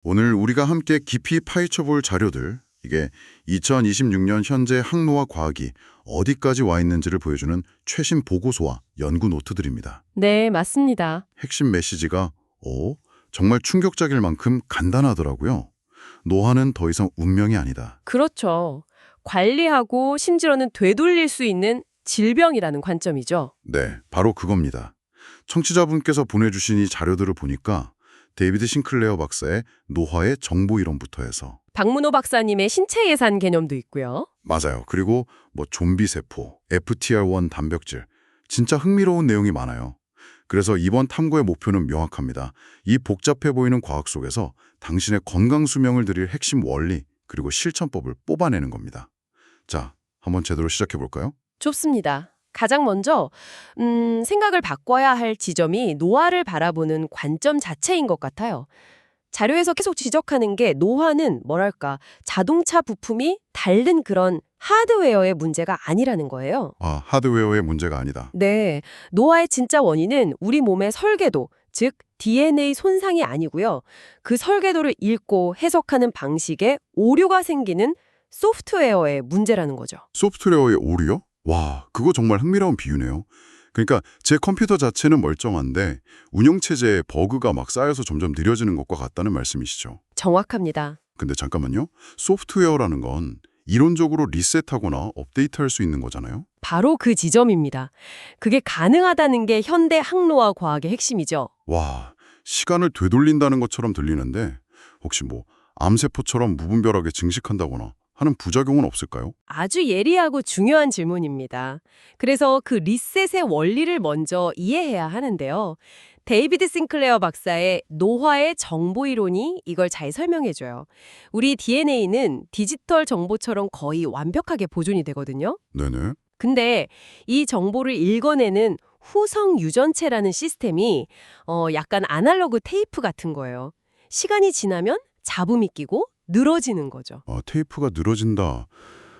오늘 우리가 함께 깊이 파헤쳐 볼 자료들, 이게 2026년 현재 항노화 과학이 어디까지 와 있는지를 보여주는 최신 보고서와 연구 노트들입니다. 네, 맞습니다. 핵심 메시지가 정말 충격적일 만큼 간단하더라고요. 노화는 더 이상 운명이 아니다. 그렇죠. 관리하고 심지어는 되돌릴 수 있는 질병이라는 관점이죠. 네, 바로 그겁니다. 청취자분께서 보내주신 이 자료들을 보니까 데이비드 싱클레어 박사의 노화의 정보 이론부터 해서 박문호 박사님의 신체 예산 개념도 있고요. 맞아요. 그리고 좀비 세포, FTR1 단백질 진짜 흥미로운 내용이 많아요. 그래서 이번 탐구의 목표는 명확합니다. 이 복잡해 보이는 과학 속에서 당신의 건강 수명을 드릴 핵심 원리 그리고 실천법을 뽑아내는 겁니다. 자, 한번 제대로 시작해 볼까요? 좋습니다. 가장 먼저 생각을 바꿔야 할 지점이 노화를 바라보는 관점 자체인 것 같아요. 자료에서 계속 지적하는 게 노화는 뭐랄까 자동차 부품이 다른 그런 하드웨어의 문제가 아니라는 거예요. 아, 하드웨어의 문제가 아니다. 네, 노화의 진짜 원인은 우리 몸의 설계도, 즉 DNA 손상이 아니고요. 그 설계도를 읽고 해석하는 방식에 오류가 생기는 소프트웨어의 문제라는 거죠. 소프트웨어의 오류요? 와, 그거 정말 흥미로운 비유네요. 그러니까 제 컴퓨터 자체는 멀쩡한데 운영체제에 버그가 막 쌓여서 점점 느려지는 것과 같다는 말씀이시죠. 정확합니다. 근데 잠깐만요. 소프트웨어라는 건 이론적으로 리셋하거나 업데이트할 수 있는 거잖아요. 바로 그 지점입니다. 그게 가능하다는 게 현대 항노화 과학의 핵심이죠. 와, 시간을 되돌린다는 것처럼 들리는데 혹시 암세포처럼 무분별하게 증식한다거나 하는 부작용은 없을까요? 아주 예리하고 중요한 질문입니다. 그래서 그 리셋의 원리를 먼저 이해해야 하는데요. 데이비드 싱클레어 박사의 노화의 정보 이론이 이걸 잘 설명해줘요. 우리 DNA는 디지털 정보처럼 거의 완벽하게 보존이 되거든요. 네네. 근데 이 정보를 읽어내는 후성 유전체라는 시스템이 약간 아날로그 테이프 같은 거예요. 시간이 지나면 잡음이 끼고 늘어지는 거죠. 테이프가 늘어진다.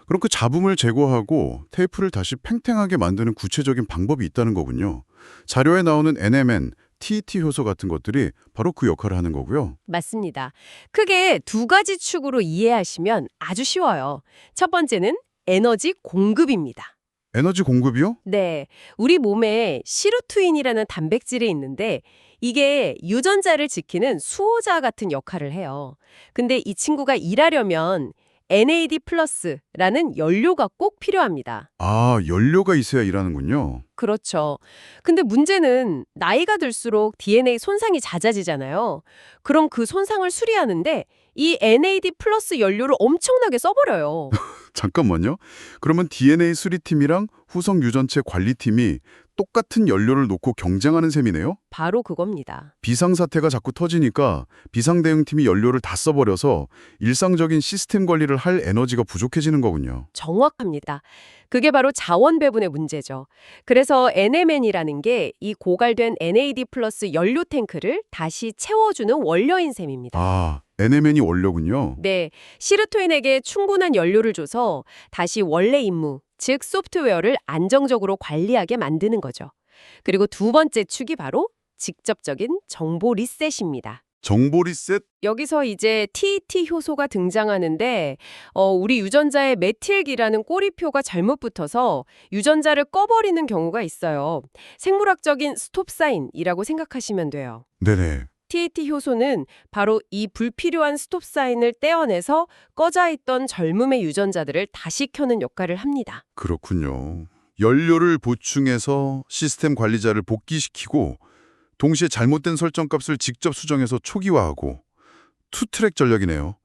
그럼 그 잡음을 제거하고 테이프를 다시 팽팽하게 만드는 구체적인 방법이 있다는 거군요. 자료에 나오는 NMN, TET 효소 같은 것들이 바로 그 역할을 하는 거고요. 맞습니다. 크게 두 가지 축으로 이해하시면 아주 쉬워요. 첫 번째는 에너지 공급입니다. 에너지 공급이요? 네, 우리 몸에 시루트인이라는 단백질이 있는데 이게 유전자를 지키는 수호자 같은 역할을 해요. 근데 이 친구가 일하려면 NAD+라는 연료가 꼭 필요합니다. 아, 연료가 있어야 일하는군요. 그렇죠. 근데 문제는 나이가 들수록 DNA 손상이 잦아지잖아요. 그럼 그 손상을 수리하는데 이 NAD+ 연료를 엄청나게 써버려요. 잠깐만요. 그러면 DNA 수리팀이랑 후성 유전체 관리팀이 똑같은 연료를 놓고 경쟁하는 셈이네요? 바로 그겁니다. 비상사태가 자꾸 터지니까 비상대응팀이 연료를 다 써버려서 일상적인 시스템 관리를 할 에너지가 부족해지는 거군요. 정확합니다. 그게 바로 자원 배분의 문제죠. 그래서 NMN이라는 게 이 고갈된 NAD+ 연료 탱크를 다시 채워주는 원료인 셈입니다. 아, NMN이 원료군요. 네, 시르토인에게 충분한 연료를 줘서 다시 원래 임무, 즉 소프트웨어를 안정적으로 관리하게 만드는 거죠. 그리고 두 번째 축이 바로 직접적인 정보 리셋입니다. 정보 리셋? 여기서 이제 TET 효소가 등장하는데 우리 유전자에 메틸기라는 꼬리표가 잘못 붙어서 유전자를 꺼버리는 경우가 있어요. 생물학적인 스톱 사인이라고 생각하시면 돼요. 네네. TET 효소는 바로 이 불필요한 스톱 사인을 떼어내서 꺼져 있던 젊음의 유전자들을 다시 켜는 역할을 합니다. 그렇군요. 연료를 보충해서 시스템 관리자를 복귀시키고 동시에 잘못된 설정값을 직접 수정해서 초기화하고 투트랙 전략이네요.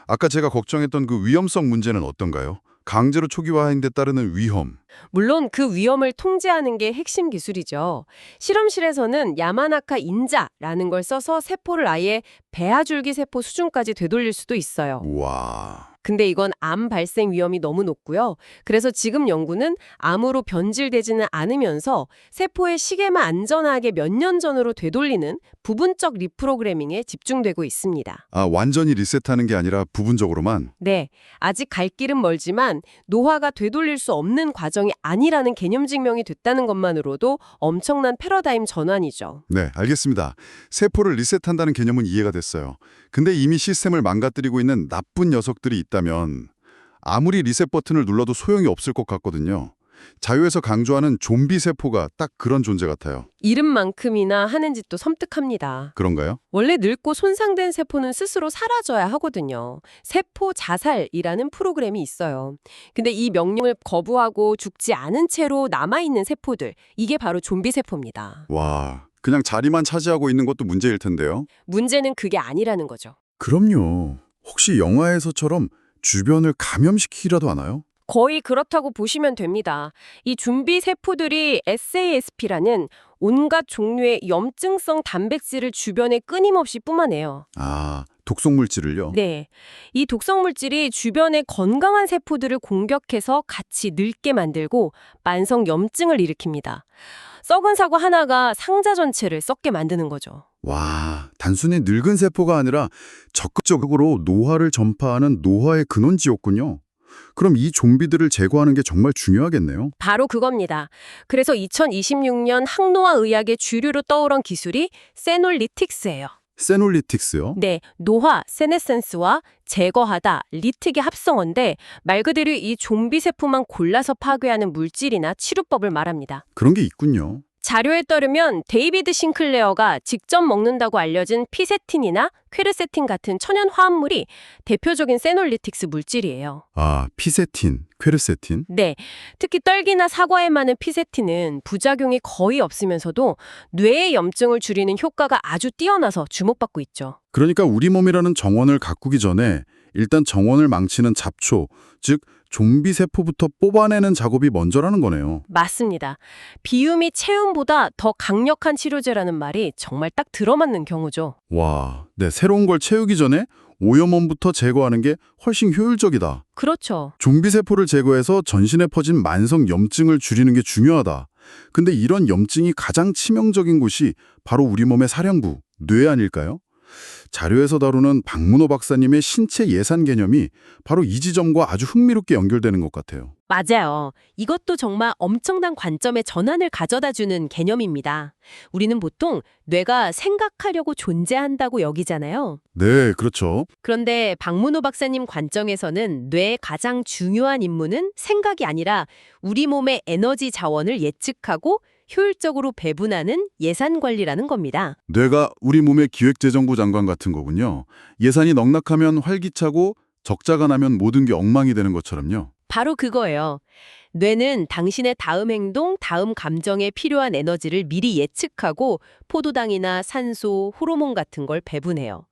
아까 제가 걱정했던 그 위험성 문제는 어떤가요? 강제로 초기화하는 데 따르는 위험. 물론 그 위험을 통제하는 게 핵심 기술이죠. 실험실에서는 야마나카 인자라는 걸 써서 세포를 아예 배아줄기 세포 수준까지 되돌릴 수도 있어요. 우와. 근데 이건 암 발생 위험이 너무 높고요. 그래서 지금 연구는 암으로 변질되지는 않으면서 세포의 시계만 안전하게 몇 년 전으로 되돌리는 부분적 리프로그래밍에 집중되고 있습니다. 아, 완전히 리셋하는 게 아니라 부분적으로만? 네, 아직 갈 길은 멀지만 노화가 되돌릴 수 없는 과정이 과정이 아니라는 개념 증명이 됐다는 것만으로도 엄청난 패러다임 전환이죠. 네, 알겠습니다. 세포를 리셋한다는 개념은 이해가 됐어요. 근데 이미 시스템을 망가뜨리고 있는 나쁜 녀석들이 있다면 아무리 리셋 버튼을 눌러도 소용이 없을 것 같거든요. 자유에서 강조하는 좀비 세포가 딱 그런 존재 같아요. 이름만큼이나 하는 짓도 섬뜩합니다. 그런가요? 원래 늙고 손상된 세포는 스스로 사라져야 하거든요. 세포 자살이라는 프로그램이 있어요. 근데 이 명령을 거부하고 죽지 않은 채로 남아있는 세포들, 이게 바로 좀비 세포입니다. 와, 그냥 자리만 차지하고 있는 것도 문제일 텐데요. 문제는 그게 아니라는 거죠. 그럼요. 혹시 영화에서처럼 주변을 감염시키기라도 하나요? 거의 그렇다고 보시면 됩니다. 이 좀비 세포들이 SASP라는 온갖 종류의 염증성 단백질을 주변에 끊임없이 뿜어내요. 아, 독성물질을요? 네. 이 독성물질이 주변의 건강한 세포들을 공격해서 같이 늙게 만들고 만성 염증을 일으킵니다. 썩은 사과 하나가 상자 전체를 썩게 만드는 거죠. 와, 단순히 늙은 세포가 아니라 적극적으로 노화를 전파하는 노화의 근원지였군요. 그럼 이 좀비들을 제거하는 게 정말 중요하겠네요. 바로 그겁니다. 그래서 2026년 항노화 의학의 주류로 떠오른 기술이 세놀리틱스예요. 세놀리틱스요? 네, 노화, 세네센스와 제거하다, 리틱의 합성어인데 말 그대로 이 좀비 세포만 골라서 파괴하는 물질이나 치료법을 말합니다. 그런 게 있군요. 자료에 따르면 데이비드 싱클레어가 직접 먹는다고 알려진 피세틴이나 퀘르세틴 같은 천연 화합물이 대표적인 세놀리틱스 물질이에요. 아, 피세틴, 퀘르세틴? 네, 특히 딸기나 사과에 많은 피세틴은 부작용이 거의 없으면서도 뇌의 염증을 줄이는 효과가 아주 뛰어나서 주목받고 있죠. 그러니까 우리 몸이라는 정원을 가꾸기 전에 일단 정원을 망치는 잡초, 즉 좀비 세포부터 뽑아내는 작업이 먼저라는 거네요. 맞습니다. 비움이 체움보다 더 강력한 치료제라는 말이 정말 딱 들어맞는 경우죠. 와, 네, 새로운 걸 채우기 전에 오염원부터 제거하는 게 훨씬 효율적이다. 그렇죠. 좀비 세포를 제거해서 전신에 퍼진 만성 염증을 줄이는 게 중요하다. 근데 이런 염증이 가장 치명적인 곳이 바로 우리 몸의 사령부, 뇌 아닐까요? 자료에서 다루는 박문호 박사님의 신체 예산 개념이 바로 이 지점과 아주 흥미롭게 연결되는 것 같아요. 맞아요. 이것도 정말 엄청난 관점의 전환을 가져다주는 개념입니다. 우리는 보통 뇌가 생각하려고 존재한다고 여기잖아요. 네, 그렇죠. 그런데 박문호 박사님 관점에서는 뇌의 가장 중요한 임무는 생각이 아니라 우리 몸의 에너지 자원을 예측하고 효율적으로 배분하는 예산 관리라는 겁니다. 뇌가 우리 몸의 기획재정부 장관 같은 거군요. 예산이 넉넉하면 활기차고 적자가 나면 모든 게 엉망이 되는 것처럼요. 바로 그거예요. 뇌는 당신의 다음 행동, 다음 감정에 필요한 에너지를 미리 예측하고 포도당이나 산소, 호르몬 같은 걸 배분해요.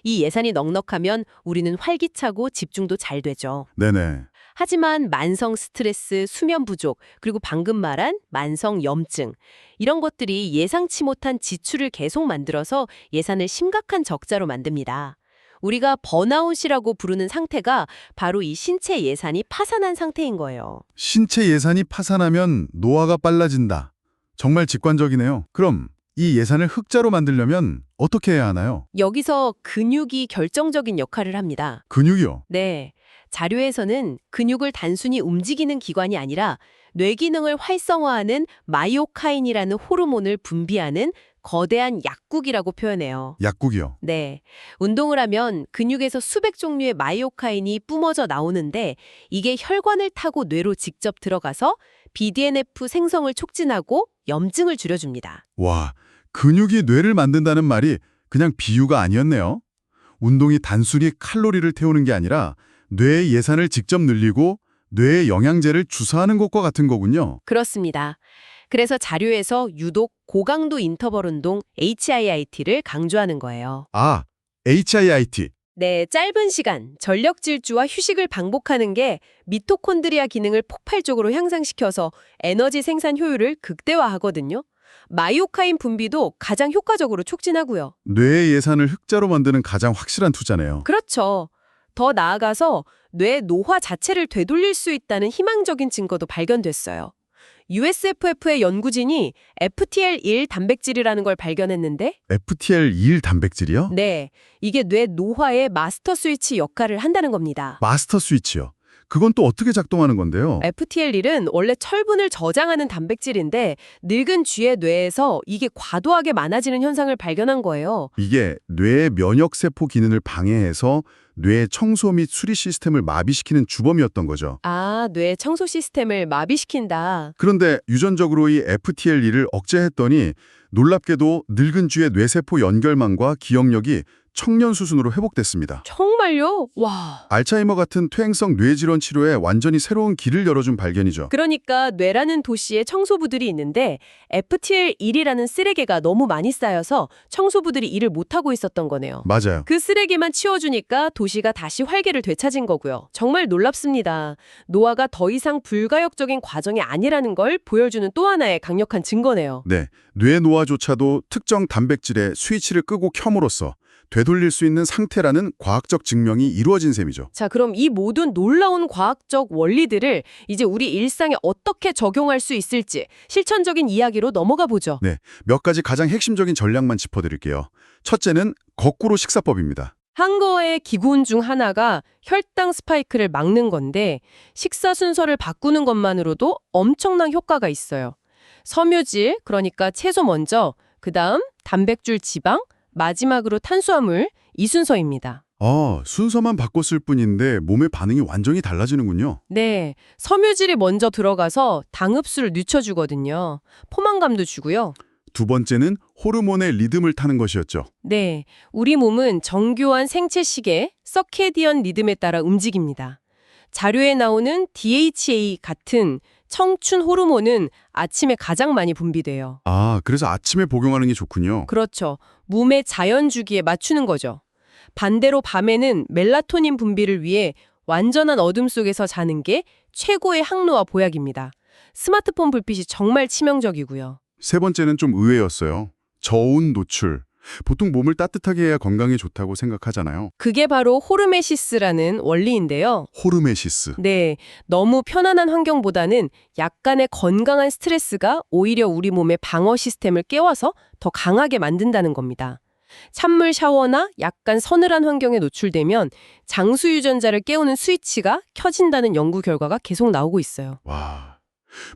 이 예산이 넉넉하면 우리는 활기차고 집중도 잘 되죠. 네네. 하지만 만성 스트레스, 수면 부족, 그리고 방금 말한 만성 염증, 이런 것들이 예상치 못한 지출을 계속 만들어서 예산을 심각한 적자로 만듭니다. 우리가 번아웃이라고 부르는 상태가 바로 이 신체 예산이 파산한 상태인 거예요. 신체 예산이 파산하면 노화가 빨라진다. 정말 직관적이네요. 그럼 이 예산을 흑자로 만들려면 어떻게 해야 하나요? 여기서 근육이 결정적인 역할을 합니다. 근육이요. 네. 자료에서는 근육을 단순히 움직이는 기관이 아니라 뇌 기능을 활성화하는 마이오카인이라는 호르몬을 분비하는 거대한 약국이라고 표현해요. 약국이요. 네. 운동을 하면 근육에서 수백 종류의 마이오카인이 뿜어져 나오는데 이게 혈관을 타고 뇌로 직접 들어가서 BDNF 생성을 촉진하고 염증을 줄여줍니다. 와, 근육이 뇌를 만든다는 말이 그냥 비유가 아니었네요. 운동이 단순히 칼로리를 태우는 게 아니라 뇌의 예산을 직접 늘리고 뇌에 영양제를 주사하는 것과 같은 거군요. 그렇습니다. 그래서 자료에서 유독 고강도 인터벌 운동 HIIT를 강조하는 거예요. 아, HIIT. 네, 짧은 시간, 전력 질주와 휴식을 반복하는 게 미토콘드리아 기능을 폭발적으로 향상시켜서 에너지 생산 효율을 극대화하거든요. 마이오카인 분비도 가장 효과적으로 촉진하고요. 뇌의 예산을 흑자로 만드는 가장 확실한 투자네요. 그렇죠. 더 나아가서 뇌 노화 자체를 되돌릴 수 있다는 희망적인 증거도 발견됐어요. USFF의 연구진이 FTL1 단백질이라는 걸 발견했는데 FTL21 단백질이요? 네, 이게 뇌 노화의 마스터 스위치 역할을 한다는 겁니다. 마스터 스위치요. 그건 또 어떻게 작동하는 건데요? FTL1은 원래 철분을 저장하는 단백질인데 늙은 쥐의 뇌에서 이게 과도하게 많아지는 현상을 발견한 거예요. 이게 뇌의 면역세포 기능을 방해해서 뇌의 청소 및 수리 시스템을 마비시키는 주범이었던 거죠. 아, 뇌 청소 시스템을 마비시킨다. 그런데 유전적으로 이 FTL2를 억제했더니 놀랍게도 늙은 쥐의 뇌세포 연결망과 기억력이 청년 수준으로 회복됐습니다. 정말요? 와. 알츠하이머 같은 퇴행성 뇌질환 치료에 완전히 새로운 길을 열어준 발견이죠. 그러니까 뇌라는 도시에 청소부들이 있는데 FTL1이라는 쓰레기가 너무 많이 쌓여서 청소부들이 일을 못하고 있었던 거네요. 맞아요. 그 쓰레기만 치워주니까 도시가 다시 활기를 되찾은 거고요. 정말 놀랍습니다. 노화가 더 이상 불가역적인 과정이 아니라는 걸 보여주는 또 하나의 강력한 증거네요. 네, 뇌 노화조차도 특정 단백질의 스위치를 끄고 켬으로써 되돌릴 수 있는 상태라는 과학적 증명이 이루어진 셈이죠. 자, 그럼 이 모든 놀라운 과학적 원리들을 이제 우리 일상에 어떻게 적용할 수 있을지 실천적인 이야기로 넘어가 보죠. 네, 몇 가지 가장 핵심적인 전략만 짚어드릴게요. 첫째는 거꾸로 식사법입니다. 한거의 기본 중 하나가 혈당 스파이크를 막는 건데 식사 순서를 바꾸는 것만으로도 엄청난 효과가 있어요. 섬유질, 그러니까 채소 먼저, 그다음 단백질 지방, 마지막으로 탄수화물, 이 순서입니다. 순서만 바꿨을 뿐인데 몸의 반응이 완전히 달라지는군요. 네, 섬유질이 먼저 들어가서 당 흡수를 늦춰주거든요. 포만감도 주고요. 두 번째는 호르몬의 리듬을 타는 것이었죠. 네, 우리 몸은 정교한 생체 시계, 서케디언 리듬에 따라 움직입니다. 자료에 나오는 DHA 같은 청춘 호르몬은 아침에 가장 많이 분비돼요. 그래서 아침에 복용하는 게 좋군요. 그렇죠. 몸의 자연 주기에 맞추는 거죠. 반대로 밤에는 멜라토닌 분비를 위해 완전한 어둠 속에서 자는 게 최고의 항노화 보약입니다. 스마트폰 불빛이 정말 치명적이고요. 세 번째는 좀 의외였어요. 저온 노출. 보통 몸을 따뜻하게 해야 건강에 좋다고 생각하잖아요. 그게 바로 호르메시스라는 원리인데요. 호르메시스. 네, 너무 편안한 환경보다는 약간의 건강한 스트레스가 오히려 우리 몸의 방어 시스템을 깨워서 더 강하게 만든다는 겁니다. 찬물 샤워나 약간 서늘한 환경에 노출되면 장수 유전자를 깨우는 스위치가 켜진다는 연구 결과가 계속 나오고 있어요. 와.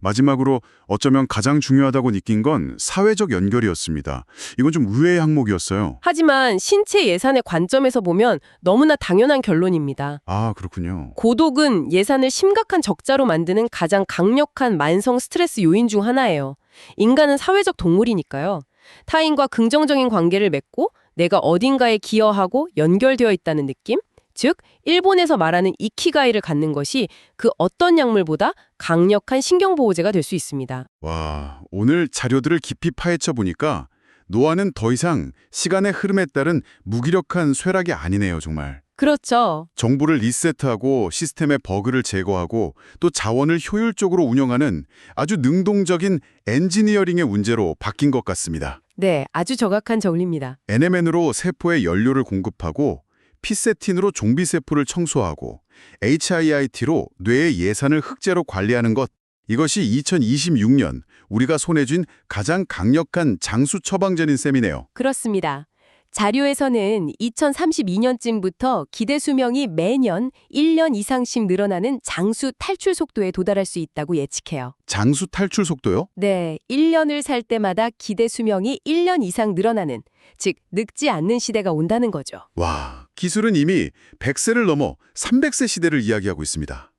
마지막으로 어쩌면 가장 중요하다고 느낀 건 사회적 연결이었습니다. 이건 좀 의외의 항목이었어요. 하지만 신체 예산의 관점에서 보면 너무나 당연한 결론입니다. 그렇군요. 고독은 예산을 심각한 적자로 만드는 가장 강력한 만성 스트레스 요인 중 하나예요. 인간은 사회적 동물이니까요. 타인과 긍정적인 관계를 맺고 내가 어딘가에 기여하고 연결되어 있다는 느낌? 즉, 일본에서 말하는 이키가이를 갖는 것이 그 어떤 약물보다 강력한 신경보호제가 될 수 있습니다. 와, 오늘 자료들을 깊이 파헤쳐 보니까 노화는 더 이상 시간의 흐름에 따른 무기력한 쇠락이 아니네요, 정말. 그렇죠. 정보를 리세트하고 시스템의 버그를 제거하고 또 자원을 효율적으로 운영하는 아주 능동적인 엔지니어링의 문제로 바뀐 것 같습니다. 네, 아주 정확한 정리입니다. NMN으로 세포에 연료를 공급하고 피세틴으로 좀비세포를 청소하고 HIIT로 뇌의 예산을 흑제로 관리하는 것. 이것이 2026년 우리가 손에 쥔 가장 강력한 장수 처방전인 셈이네요. 그렇습니다. 자료에서는 2032년쯤부터 기대 수명이 매년 1년 이상씩 늘어나는 장수 탈출 속도에 도달할 수 있다고 예측해요. 장수 탈출 속도요? 네, 1년을 살 때마다 기대 수명이 1년 이상 늘어나는, 즉 늙지 않는 시대가 온다는 거죠. 와, 기술은 이미 100세를 넘어 300세 시대를 이야기하고 있습니다.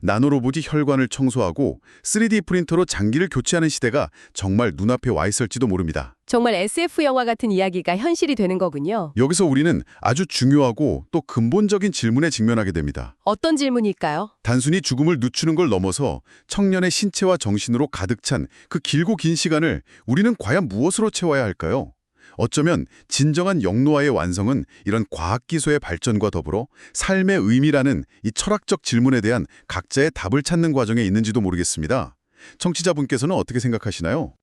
나노로봇이 혈관을 청소하고 3D 프린터로 장기를 교체하는 시대가 정말 눈앞에 와 있을지도 모릅니다. 정말 SF 영화 같은 이야기가 현실이 되는 거군요. 여기서 우리는 아주 중요하고 또 근본적인 질문에 직면하게 됩니다. 어떤 질문일까요? 단순히 죽음을 늦추는 걸 넘어서 청년의 신체와 정신으로 가득 찬 그 길고 긴 시간을 우리는 과연 무엇으로 채워야 할까요? 어쩌면 진정한 영노화의 완성은 이런 과학기술의 발전과 더불어 삶의 의미라는 이 철학적 질문에 대한 각자의 답을 찾는 과정에 있는지도 모르겠습니다. 청취자분께서는 어떻게 생각하시나요?